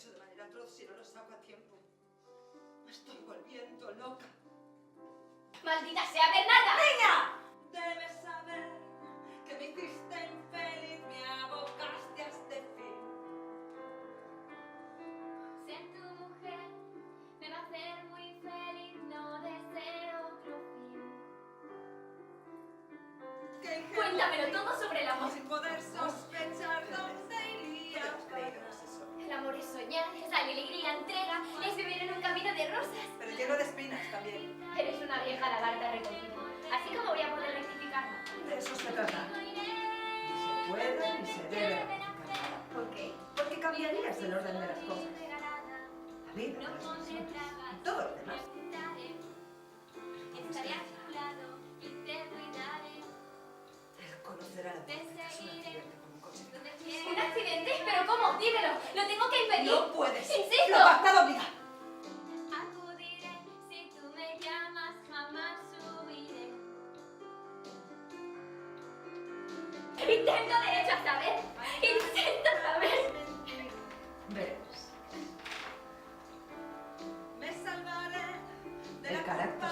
hecho de manera atroz si no lo saco a tiempo. Me estoy volviendo loca. ¡Maldita sea, Bernarda! ¡Niña! Debes saber que me hiciste infeliz, me abocaste a este fin. Ser tu mujer me va a hacer muy feliz, no deseo otro fin. Cuéntamelo todo sobre el amor. Sin poder sospechar dónde iría. El amor es soñar, es alegría, entrega, es vivir en un camino de rosas. Pero lleno de espinas también. Eres una vieja lagarta recogida, así como voy a poder rectificarlo. De eso se trata. Ni se puede ni se debe rectificar nada. ¿Por qué? Porque cambiarías el orden de las cosas. La vida, las personas y todo lo demás. Estaré a tu lado y te cuidaré. El conocer a la mujer es un accidente con un coche. ¿Un accidente? ¿Pero cómo? Dímelo. Lo tengo que impedir. No puedes. ¡Insisto! Lo pactado obliga. Acudiré si tú me llamas, jamás subiré. Intento derecho a saber. Intento saber. Veremos. Me salvaré de el carácter